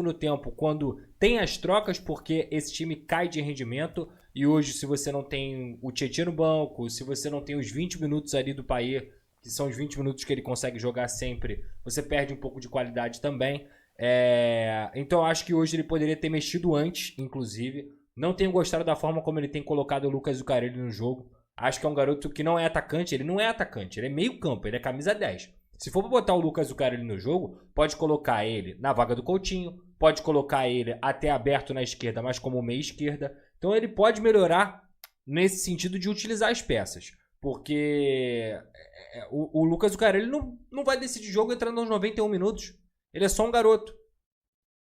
no tempo quando tem as trocas, porque esse time cai de rendimento. E hoje, se você não tem o Tietchan no banco, se você não tem os 20 minutos ali do Payet, que são os 20 minutos que ele consegue jogar sempre, você perde um pouco de qualidade também. Então eu acho que hoje ele poderia ter mexido antes, inclusive. Não tenho gostado da forma como ele tem colocado o Lucas Zuccarelli no jogo. Acho que é um garoto que não é atacante. Ele não é atacante, ele é meio campo, ele é camisa 10. Se for pra botar o Lucas Zuccarelli no jogo, pode colocar ele na vaga do Coutinho, pode colocar ele até aberto na esquerda, mas como meia esquerda. Então ele pode melhorar nesse sentido de utilizar as peças. Porque o Lucas Zuccarelli não vai decidir jogo entrando aos 91 minutos. Ele é só um garoto.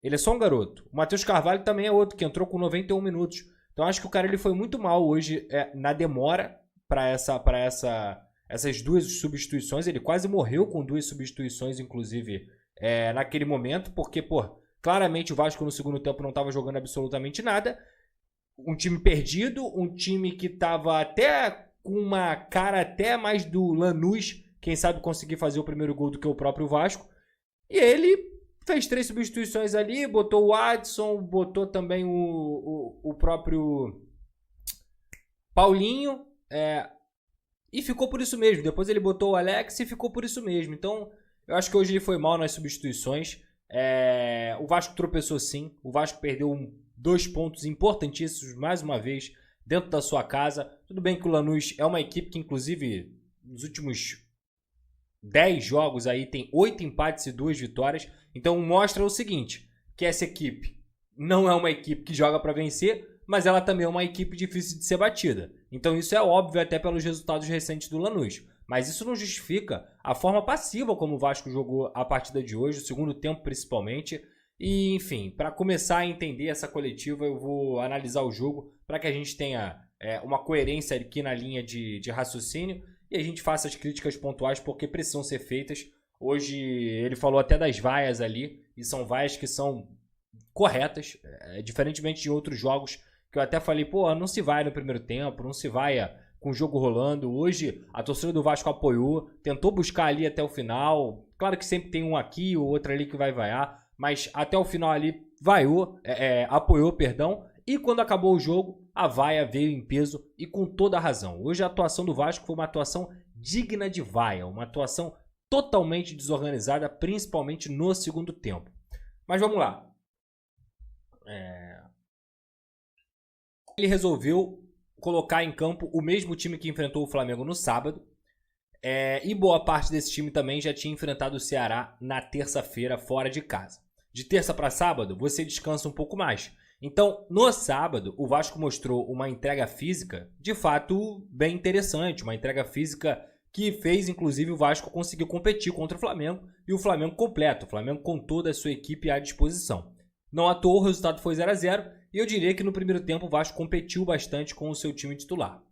Ele é só um garoto. O Matheus Carvalho também é outro, que entrou com 91 minutos. Então acho que o cara ele foi muito mal hoje na demora para essas duas substituições. Ele quase morreu com duas substituições, inclusive, naquele momento. Porque, claramente o Vasco no segundo tempo não estava jogando absolutamente nada. Um time perdido, um time que estava até com uma cara até mais do Lanús, quem sabe conseguir fazer o primeiro gol do que o próprio Vasco. E ele fez 3 substituições ali, botou o Adson, botou também o próprio Paulinho, e ficou por isso mesmo. Depois ele botou o Alex e ficou por isso mesmo. Então, eu acho que hoje ele foi mal nas substituições. O Vasco tropeçou sim, o Vasco perdeu 2 pontos importantíssimos, mais uma vez, dentro da sua casa. Tudo bem que o Lanús é uma equipe que, inclusive, nos últimos 10 jogos aí tem 8 empates e 2 vitórias. Então mostra o seguinte, que essa equipe não é uma equipe que joga para vencer, mas ela também é uma equipe difícil de ser batida. Então isso é óbvio até pelos resultados recentes do Lanús. Mas isso não justifica a forma passiva como o Vasco jogou a partida de hoje, o segundo tempo principalmente. E enfim, para começar a entender essa coletiva, eu vou analisar o jogo para que a gente tenha uma coerência aqui na linha de raciocínio. E a gente faça as críticas pontuais porque precisam ser feitas. Hoje ele falou até das vaias ali, e são vaias que são corretas, diferentemente de outros jogos que eu até falei, não se vai no primeiro tempo, não se vai com o jogo rolando. Hoje a torcida do Vasco apoiou, tentou buscar ali até o final. Claro que sempre tem um aqui ou outro ali que vai vaiar, mas até o final ali apoiou, perdão. E quando acabou o jogo, a vaia veio em peso e com toda a razão. Hoje a atuação do Vasco foi uma atuação digna de vaia, uma atuação totalmente desorganizada, principalmente no segundo tempo. Mas vamos lá. Ele resolveu colocar em campo o mesmo time que enfrentou o Flamengo no sábado. E boa parte desse time também já tinha enfrentado o Ceará na terça-feira fora de casa. De terça para sábado, você descansa um pouco mais. Então, no sábado, o Vasco mostrou uma entrega física, de fato, bem interessante. Uma entrega física que fez, inclusive, o Vasco conseguir competir contra o Flamengo. E o Flamengo completo, o Flamengo com toda a sua equipe à disposição. Não à toa, o resultado foi 0-0. E eu diria que no primeiro tempo o Vasco competiu bastante com o seu time titular.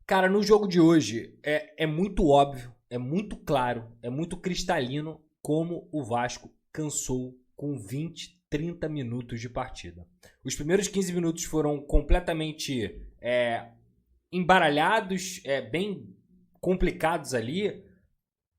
Cara, no jogo de hoje, é muito óbvio, é muito claro, é muito cristalino como o Vasco cansou com 20, 30 minutos de partida. Os primeiros 15 minutos foram completamente embaralhados, bem complicados ali.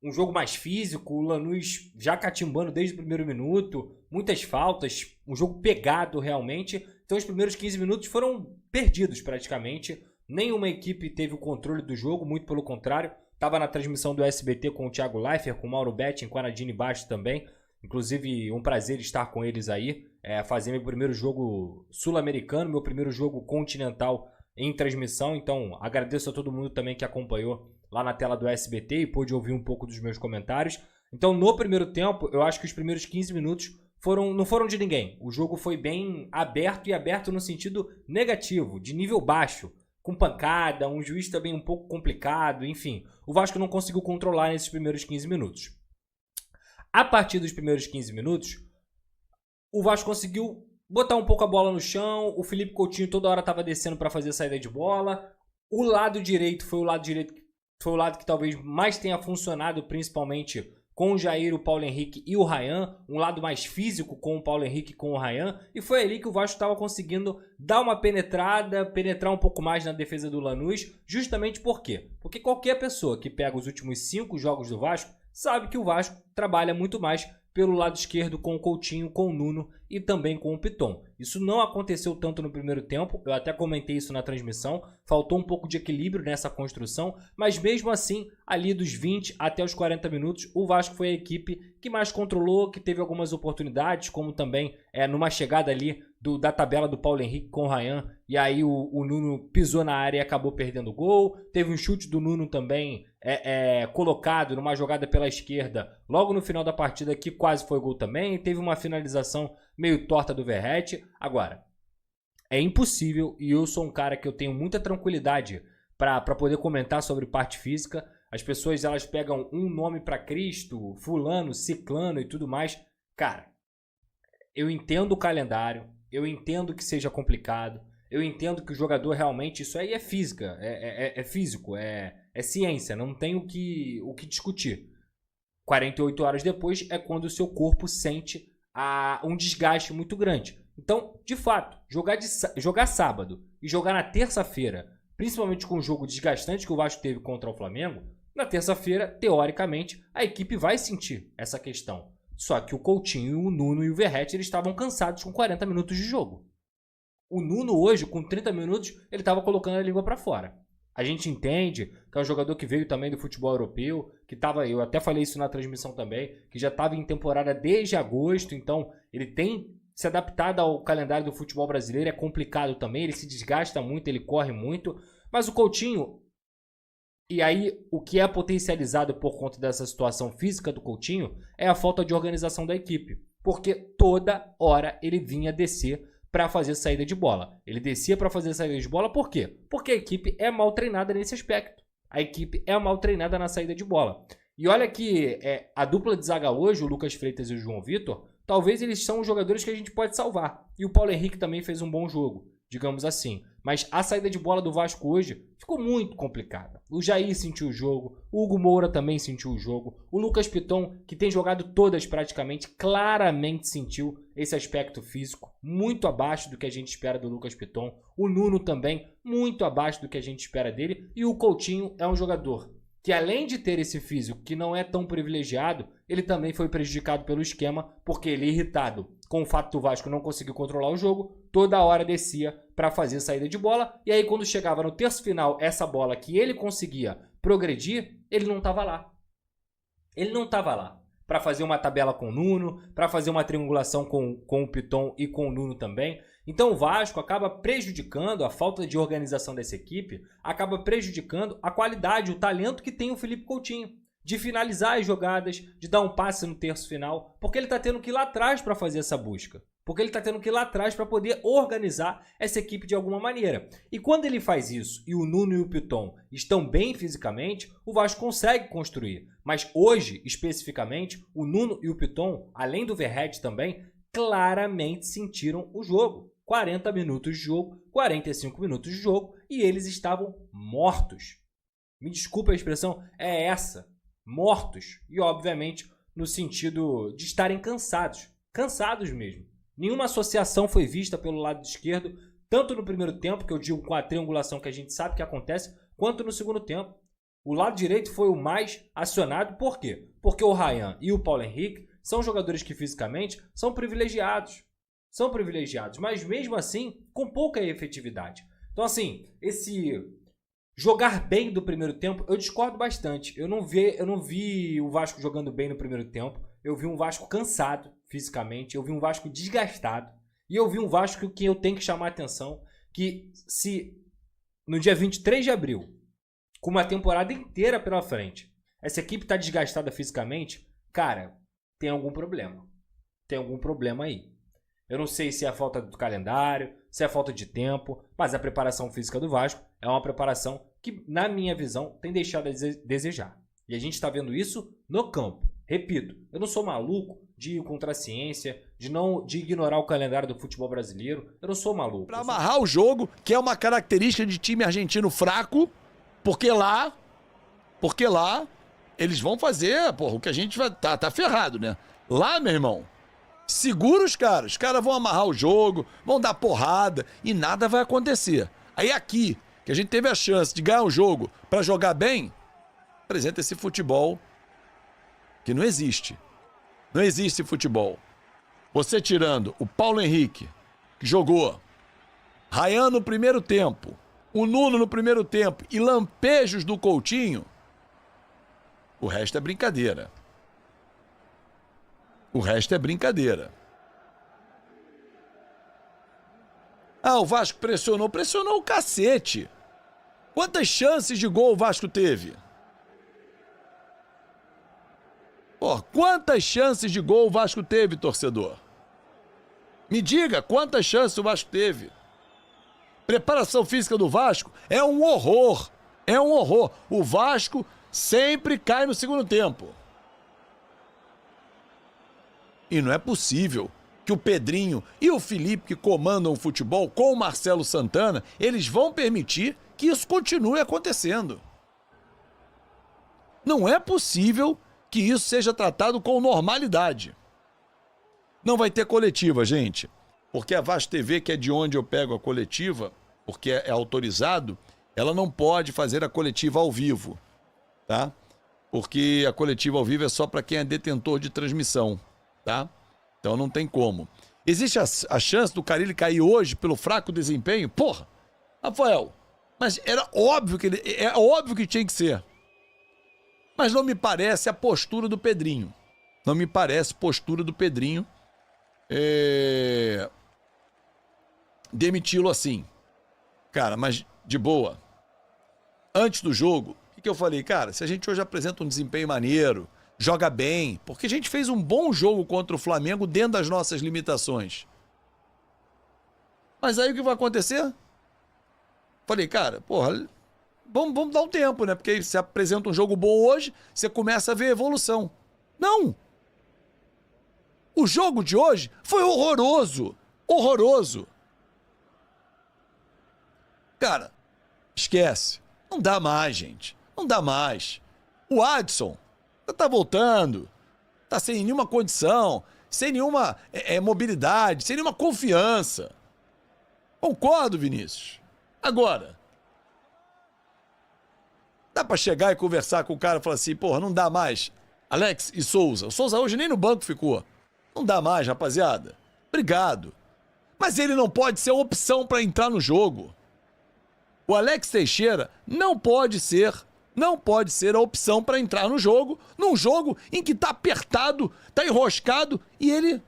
Um jogo mais físico, o Lanús já catimbando desde o primeiro minuto, muitas faltas, um jogo pegado realmente. Então os primeiros 15 minutos foram perdidos praticamente. Nenhuma equipe teve o controle do jogo, muito pelo contrário. Estava na transmissão do SBT com o Thiago Leifert, com o Mauro Betting, com a Nadine Baixo também. Inclusive, um prazer estar com eles aí. Fazer meu primeiro jogo sul-americano, meu primeiro jogo continental em transmissão. Então, agradeço a todo mundo também que acompanhou lá na tela do SBT e pôde ouvir um pouco dos meus comentários. Então, no primeiro tempo, eu acho que os primeiros 15 minutos não foram de ninguém. O jogo foi bem aberto, e aberto no sentido negativo, de nível baixo. Com pancada, um juiz também um pouco complicado, enfim. O Vasco não conseguiu controlar nesses primeiros 15 minutos. A partir dos primeiros 15 minutos, o Vasco conseguiu botar um pouco a bola no chão. O Felipe Coutinho toda hora estava descendo para fazer a saída de bola. O lado direito foi o lado que talvez mais tenha funcionado, principalmente com o Jair, o Paulo Henrique e o Ryan, um lado mais físico com o Paulo Henrique e com o Ryan, e foi ali que o Vasco estava conseguindo dar uma penetrar um pouco mais na defesa do Lanús, justamente por quê? Porque qualquer pessoa que pega os últimos 5 jogos do Vasco sabe que o Vasco trabalha muito mais pelo lado esquerdo com o Coutinho, com o Nuno e também com o Piton. Isso não aconteceu tanto no primeiro tempo, eu até comentei isso na transmissão, faltou um pouco de equilíbrio nessa construção, mas mesmo assim, ali dos 20 até os 40 minutos, o Vasco foi a equipe que mais controlou, que teve algumas oportunidades, como também numa chegada ali da tabela do Paulo Henrique com o Ryan, e aí o Nuno pisou na área e acabou perdendo o gol. Teve um chute do Nuno também colocado numa jogada pela esquerda logo no final da partida, que quase foi gol também. Teve uma finalização meio torta do Verratti. Agora, é impossível, e eu sou um cara que eu tenho muita tranquilidade para poder comentar sobre parte física. As pessoas, elas pegam um nome para Cristo, fulano, ciclano e tudo mais. Cara, eu entendo o calendário, eu entendo que seja complicado, eu entendo que o jogador realmente, isso aí é física, é físico, é ciência, não tem o que discutir. 48 horas depois é quando o seu corpo sente um desgaste muito grande. Então, de fato, jogar sábado e jogar na terça-feira, principalmente com um jogo desgastante que o Vasco teve contra o Flamengo, na terça-feira, teoricamente, a equipe vai sentir essa questão. Só que o Coutinho, o Nuno e o Verratti, eles estavam cansados com 40 minutos de jogo. O Nuno hoje, com 30 minutos, ele estava colocando a língua para fora. A gente entende que é um jogador que veio também do futebol europeu, que estava, eu até falei isso na transmissão também, que já estava em temporada desde agosto, então ele tem se adaptado ao calendário do futebol brasileiro, é complicado também, ele se desgasta muito, ele corre muito, mas o Coutinho, e aí o que é potencializado por conta dessa situação física do Coutinho é a falta de organização da equipe, porque toda hora ele vinha descer para fazer saída de bola. Ele descia para fazer saída de bola por quê? Porque a equipe é mal treinada nesse aspecto. A equipe é mal treinada na saída de bola. E olha que a dupla de zaga hoje, o Lucas Freitas e o João Vitor, talvez eles são os jogadores que a gente pode salvar. E o Paulo Henrique também fez um bom jogo, digamos assim. Mas a saída de bola do Vasco hoje ficou muito complicada. O Jair sentiu o jogo, o Hugo Moura também sentiu o jogo, o Lucas Piton, que tem jogado todas praticamente, claramente sentiu esse aspecto físico, muito abaixo do que a gente espera do Lucas Piton. O Nuno também, muito abaixo do que a gente espera dele. E o Coutinho é um jogador que, além de ter esse físico que não é tão privilegiado, ele também foi prejudicado pelo esquema, porque ele, irritado com o fato do Vasco não conseguir controlar o jogo, toda hora descia para fazer saída de bola, e aí quando chegava no terço final, essa bola que ele conseguia progredir, ele não estava lá. Ele não estava lá para fazer uma tabela com o Nuno, para fazer uma triangulação com o Piton e com o Nuno também. Então o Vasco acaba prejudicando, a falta de organização dessa equipe, acaba prejudicando a qualidade, o talento que tem o Felipe Coutinho, de finalizar as jogadas, de dar um passe no terço final, porque ele está tendo que ir lá atrás para fazer essa busca. Porque ele está tendo que ir lá atrás para poder organizar essa equipe de alguma maneira. E quando ele faz isso e o Nuno e o Piton estão bem fisicamente, o Vasco consegue construir. Mas hoje, especificamente, o Nuno e o Piton, além do Verratti também, claramente sentiram o jogo. 40 minutos de jogo, 45 minutos de jogo, e eles estavam mortos. Me desculpa a expressão, é essa. Mortos. E, obviamente, no sentido de estarem cansados. Cansados mesmo. Nenhuma associação foi vista pelo lado esquerdo, tanto no primeiro tempo, que eu digo com a triangulação que a gente sabe que acontece, quanto no segundo tempo. O lado direito foi o mais acionado. Por quê? Porque o Ryan e o Paulo Henrique são jogadores que fisicamente são privilegiados. São privilegiados, mas mesmo assim com pouca efetividade. Então assim, esse jogar bem do primeiro tempo, eu discordo bastante. Eu não vi o Vasco jogando bem no primeiro tempo. Eu vi um Vasco cansado fisicamente, eu vi um Vasco desgastado. E eu vi um Vasco que eu tenho que chamar a atenção, que se no dia 23 de abril, com uma temporada inteira pela frente, essa equipe está desgastada fisicamente, cara, tem algum problema. Tem algum problema aí. Eu não sei se é a falta do calendário, se é a falta de tempo, mas a preparação física do Vasco é uma preparação que, na minha visão, tem deixado a desejar. E a gente está vendo isso no campo. Repito, eu não sou maluco de ir contra a ciência, de ignorar o calendário do futebol brasileiro. Eu não sou maluco. Para amarrar o jogo, que é uma característica de time argentino fraco, porque lá eles vão fazer, porra, o que a gente vai tá ferrado, né? Lá, meu irmão, segura os caras vão amarrar o jogo, vão dar porrada e nada vai acontecer. Aí aqui, que a gente teve a chance de ganhar o jogo para jogar bem, apresenta esse futebol que não existe. Não existe futebol. você tirando o Paulo Henrique, que jogou, Ryan no primeiro tempo, o Nuno no primeiro tempo e lampejos do Coutinho, o resto é brincadeira. O resto é brincadeira. Ah, o Vasco pressionou. Pressionou o cacete. Quantas chances de gol o Vasco teve? Pô, quantas chances de gol o Vasco teve, torcedor? Me diga, quantas chances o Vasco teve? Preparação física do Vasco é um horror. É um horror. O Vasco sempre cai no segundo tempo. E não é possível que o Pedrinho e o Felipe, que comandam o futebol, com o Marcelo Santana, eles vão permitir que isso continue acontecendo. Não é possível que isso seja tratado com normalidade. Não vai ter coletiva, gente, porque a Vasco TV, que é de onde eu pego a coletiva, porque é autorizado, ela não pode fazer a coletiva ao vivo, tá? Porque a coletiva ao vivo é só para quem é detentor de transmissão, tá? Então não tem como. Existe a chance do Carille cair hoje pelo fraco desempenho? Porra, Rafael, mas era óbvio que é óbvio que tinha que ser. Mas não me parece a postura do Pedrinho. Não me parece postura do Pedrinho demiti-lo assim. Cara, mas de boa. Antes do jogo, o que eu falei? Cara, se a gente hoje apresenta um desempenho maneiro, joga bem, porque a gente fez um bom jogo contra o Flamengo dentro das nossas limitações. Mas aí o que vai acontecer? Falei, cara, porra, vamos dar um tempo, né? Porque aí você apresenta um jogo bom hoje, você começa a ver evolução. Não! O jogo de hoje foi horroroso. Horroroso. Cara, esquece. Não dá mais, gente. Não dá mais. O Adson tá voltando. Tá sem nenhuma condição, sem nenhuma mobilidade, sem nenhuma confiança. Concordo, Vinícius. Agora, dá pra chegar e conversar com o cara e falar assim, porra, não dá mais. Alex e Souza. O Souza hoje nem no banco ficou. Não dá mais, rapaziada. Obrigado. Mas ele não pode ser opção pra entrar no jogo. O Alex Teixeira não pode ser a opção para entrar no jogo, num jogo em que tá apertado, tá enroscado, e ele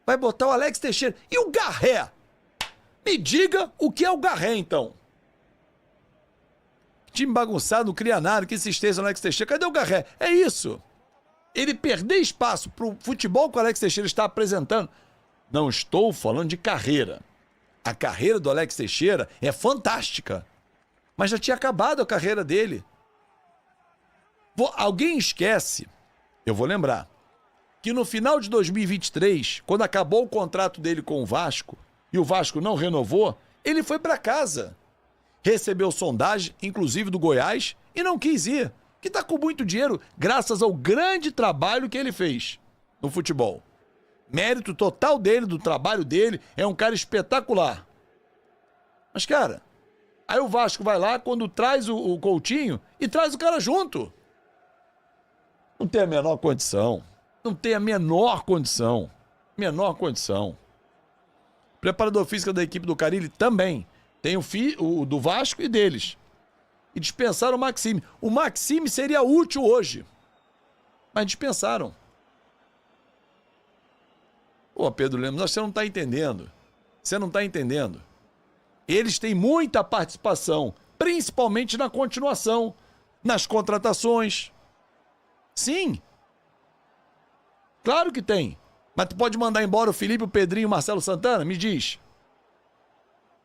vai botar o Alex Teixeira. E o Garré? Me diga o que é o Garré, então. Time bagunçado, não cria nada, que insistência no Alex Teixeira. Cadê o Garré? É isso. Ele perder espaço pro futebol que o Alex Teixeira está apresentando. Não estou falando de carreira. A carreira do Alex Teixeira é fantástica. Mas já tinha acabado a carreira dele. Alguém esquece, eu vou lembrar, que no final de 2023, quando acabou o contrato dele com o Vasco, e o Vasco não renovou, ele foi para casa. Recebeu sondagem, inclusive do Goiás, e não quis ir. Que tá com muito dinheiro, graças ao grande trabalho que ele fez no futebol. Mérito total dele, do trabalho dele, é um cara espetacular. Mas, cara, aí o Vasco vai lá, quando traz o Coutinho, e traz o cara junto. Não tem a menor condição. Não tem a menor condição. Menor condição. Preparador físico da equipe do Carille também. Tem o do Vasco e deles. E dispensaram o Maxime. O Maxime seria útil hoje. Mas dispensaram. Pô, Pedro Lemos, você não está entendendo. Você não está entendendo. Eles têm muita participação, principalmente na continuação, nas contratações. Sim. Claro que tem. Mas tu pode mandar embora o Felipe, o Pedrinho e o Marcelo Santana? Me diz.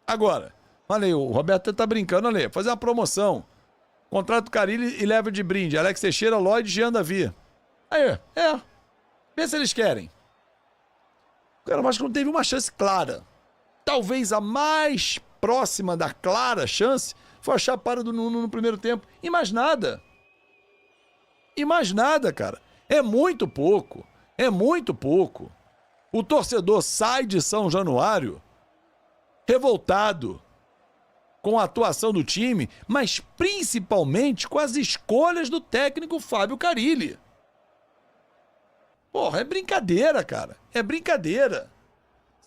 Agora, olha aí, o Roberto tá brincando, olha aí, fazer uma promoção. Contrato Carille e leva de brinde. Alex Teixeira, Lloyd e Jean Davi. Aí, vê se eles querem. O cara, acho que não teve uma chance clara. Talvez a mais próxima da clara chance foi a chapada do Nuno no primeiro tempo. E mais nada. E mais nada, cara. É muito pouco. É muito pouco. O torcedor sai de São Januário revoltado com a atuação do time, mas principalmente com as escolhas do técnico Fábio Carille. Porra, é brincadeira, cara. É brincadeira.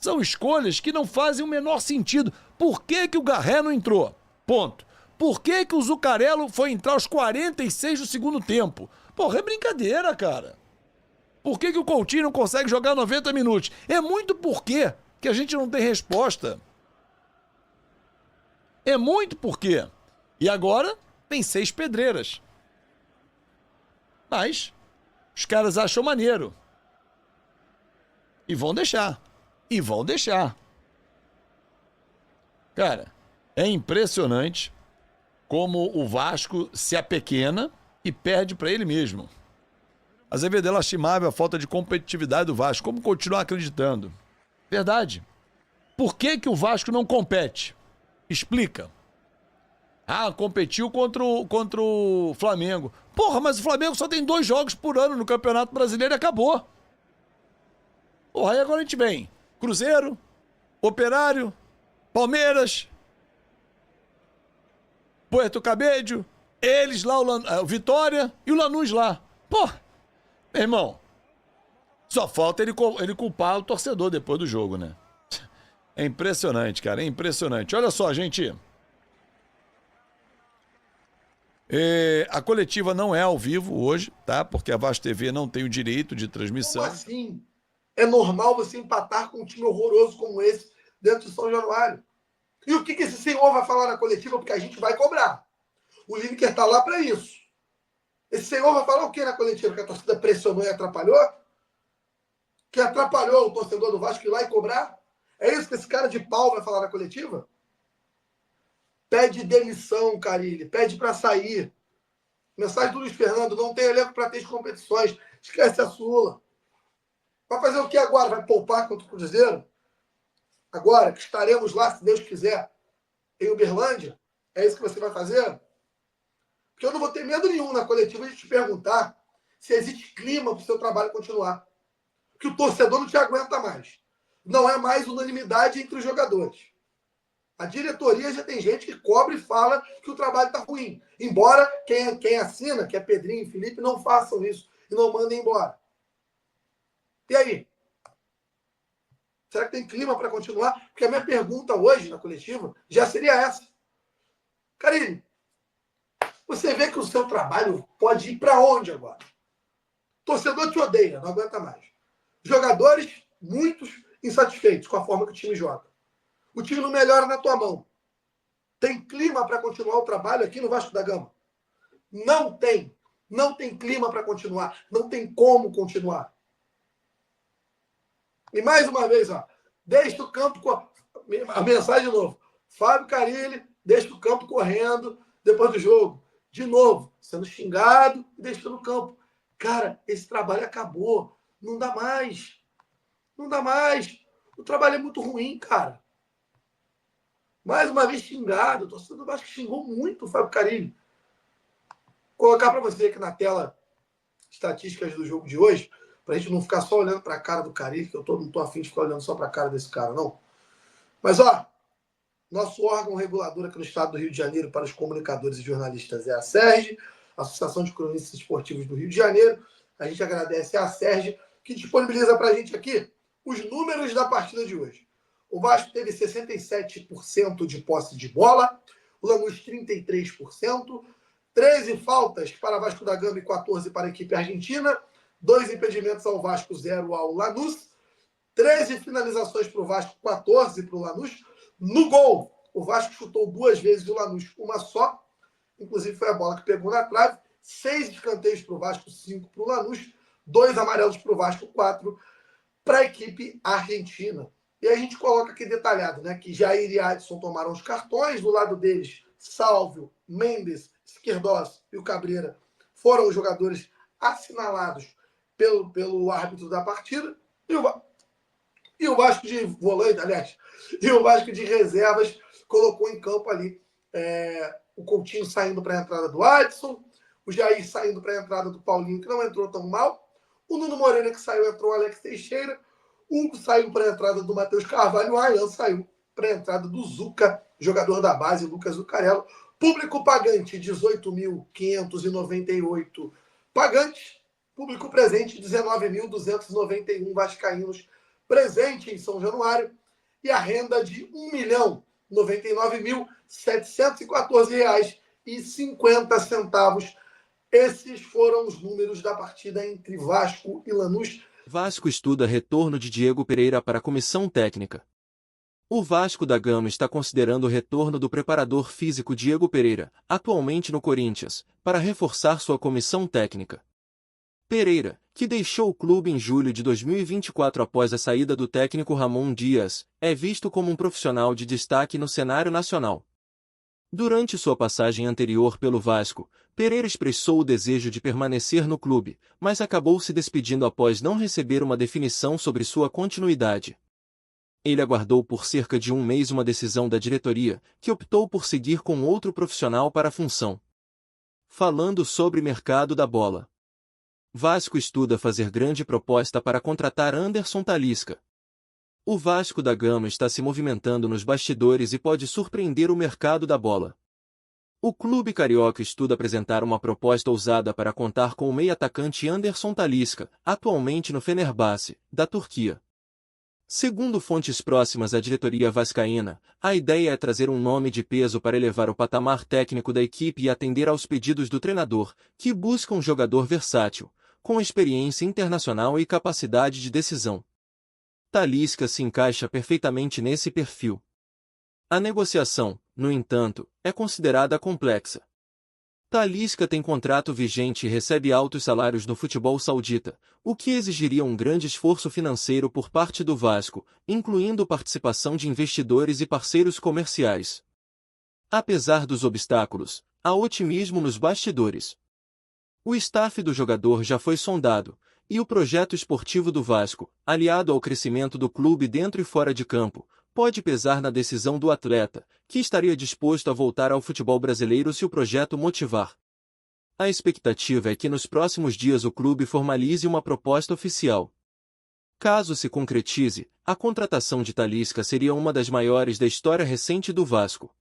São escolhas que não fazem o menor sentido. Por que que o Garré não entrou? Ponto. Por que que o Zuccarello foi entrar aos 46 do segundo tempo? Porra, é brincadeira, cara. Por que que o Coutinho não consegue jogar 90 minutos? É muito porquê que a gente não tem resposta. É muito porquê. E agora tem 6 pedreiras. Mas os caras acham maneiro. E vão deixar. E vão deixar. Cara, é impressionante como o Vasco se apequena e perde para ele mesmo. Azevedo, é lastimável a falta de competitividade do Vasco. Como continuar acreditando? Verdade. Por que que o Vasco não compete? Explica. Ah, competiu contra o Flamengo. Porra, mas o Flamengo só tem 2 jogos por ano no Campeonato Brasileiro e acabou. Porra, aí agora a gente vem. Cruzeiro, Operário, Palmeiras, Puerto Cabello, eles lá, o Vitória e o Lanús lá. Porra, meu irmão, só falta ele culpar o torcedor depois do jogo, né? É impressionante, cara, é impressionante. Olha só, gente. A coletiva não é ao vivo hoje, tá? Porque a Vasco TV não tem o direito de transmissão. Como assim? É normal você empatar com um time horroroso como esse dentro de São Januário. E o que esse senhor vai falar na coletiva? Porque a gente vai cobrar. O Lineker está lá para isso. Esse senhor vai falar o que na coletiva? Que a torcida pressionou e atrapalhou? Que atrapalhou o torcedor do Vasco ir lá e cobrar? É isso que esse cara de pau vai falar na coletiva? Pede demissão, Carille. Pede para sair. Mensagem do Luiz Fernando. Não tem elenco para ter competições. Esquece a Sula. Vai fazer o que agora? Vai poupar contra o Cruzeiro? Agora que estaremos lá, se Deus quiser, em Uberlândia? É isso que você vai fazer? Porque eu não vou ter medo nenhum na coletiva de te perguntar se existe clima para o seu trabalho continuar. Que o torcedor não te aguenta mais. Não é mais unanimidade entre os jogadores. A diretoria já tem gente que cobra e fala que o trabalho está ruim. Embora quem assina, que é Pedrinho e Felipe, não façam isso e não mandem embora. E aí? Será que tem clima para continuar? Porque a minha pergunta hoje na coletiva já seria essa. Carille, você vê que o seu trabalho pode ir para onde agora? O torcedor te odeia, não aguenta mais. Jogadores, muitos insatisfeitos com a forma que o time joga. O time não melhora na tua mão. Tem clima para continuar o trabalho aqui no Vasco da Gama? Não tem. Não tem clima para continuar. Não tem como continuar. E mais uma vez, ó, deixa o campo... A mensagem de novo. Fábio Carille deixa o campo correndo depois do jogo. De novo, sendo xingado e deixando o campo. Cara, esse trabalho acabou. Não dá mais. Não dá mais. O trabalho é muito ruim, cara. Mais uma vez xingado. O torcedor do Vasco xingou muito o Fábio Carille. Vou colocar para você aqui na tela estatísticas do jogo de hoje, para a gente não ficar só olhando para a cara do Carille, que eu não tô afim de ficar olhando só para a cara desse cara, não. Mas, ó, nosso órgão regulador aqui no estado do Rio de Janeiro para os comunicadores e jornalistas é a SERJ, Associação de Cronistas Esportivos do Rio de Janeiro. A gente agradece a SERJ, que disponibiliza para a gente aqui os números da partida de hoje. O Vasco teve 67% de posse de bola, o Lanús 33%, 13 faltas para Vasco da Gama e 14 para a equipe argentina, 2 impedimentos ao Vasco, 0 ao Lanús, 13 finalizações para o Vasco, 14 para o Lanús. No gol, o Vasco chutou 2 vezes e o Lanús uma só, inclusive foi a bola que pegou na trave, 6 escanteios para o Vasco, 5 para o Lanús, 2 amarelos para o Vasco, 4 para a equipe argentina. E a gente coloca aqui detalhado, né, que Jair e Adson tomaram os cartões, do lado deles, Sálvio, Mendes, Esquerdós e o Cabreira foram os jogadores assinalados pelo árbitro da partida, e o Vasco de volante, aliás, e o Vasco de reservas colocou em campo ali o Coutinho saindo para a entrada do Adson, o Jair saindo para a entrada do Paulinho, que não entrou tão mal, o Nuno Moreira que saiu, entrou o Alex Teixeira, o Hugo saiu para a entrada do Matheus Carvalho, o Ryan saiu para a entrada do Zuca, jogador da base, Lucas Zuccarello. Público pagante, 18.598 pagantes. Público presente, 19.291 vascaínos presente em São Januário. E a renda de R$ 1.099.714,50. Esses foram os números da partida entre Vasco e Lanús. Vasco estuda retorno de Diego Pereira para a comissão técnica. O Vasco da Gama está considerando o retorno do preparador físico Diego Pereira, atualmente no Corinthians, para reforçar sua comissão técnica. Pereira, que deixou o clube em julho de 2024 após a saída do técnico Ramon Dias, é visto como um profissional de destaque no cenário nacional. Durante sua passagem anterior pelo Vasco, Pereira expressou o desejo de permanecer no clube, mas acabou se despedindo após não receber uma definição sobre sua continuidade. Ele aguardou por cerca de um mês uma decisão da diretoria, que optou por seguir com outro profissional para a função. Falando sobre mercado da bola. Vasco estuda fazer grande proposta para contratar Anderson Talisca. O Vasco da Gama está se movimentando nos bastidores e pode surpreender o mercado da bola. O clube carioca estuda apresentar uma proposta ousada para contar com o meio-atacante Anderson Talisca, atualmente no Fenerbahçe, da Turquia. Segundo fontes próximas à diretoria vascaína, a ideia é trazer um nome de peso para elevar o patamar técnico da equipe e atender aos pedidos do treinador, que busca um jogador versátil, com experiência internacional e capacidade de decisão. Talisca se encaixa perfeitamente nesse perfil. A negociação, no entanto, é considerada complexa. Talisca tem contrato vigente e recebe altos salários no futebol saudita, o que exigiria um grande esforço financeiro por parte do Vasco, incluindo participação de investidores e parceiros comerciais. Apesar dos obstáculos, há otimismo nos bastidores. O staff do jogador já foi sondado, e o projeto esportivo do Vasco, aliado ao crescimento do clube dentro e fora de campo, pode pesar na decisão do atleta, que estaria disposto a voltar ao futebol brasileiro se o projeto motivar. A expectativa é que nos próximos dias o clube formalize uma proposta oficial. Caso se concretize, a contratação de Talisca seria uma das maiores da história recente do Vasco.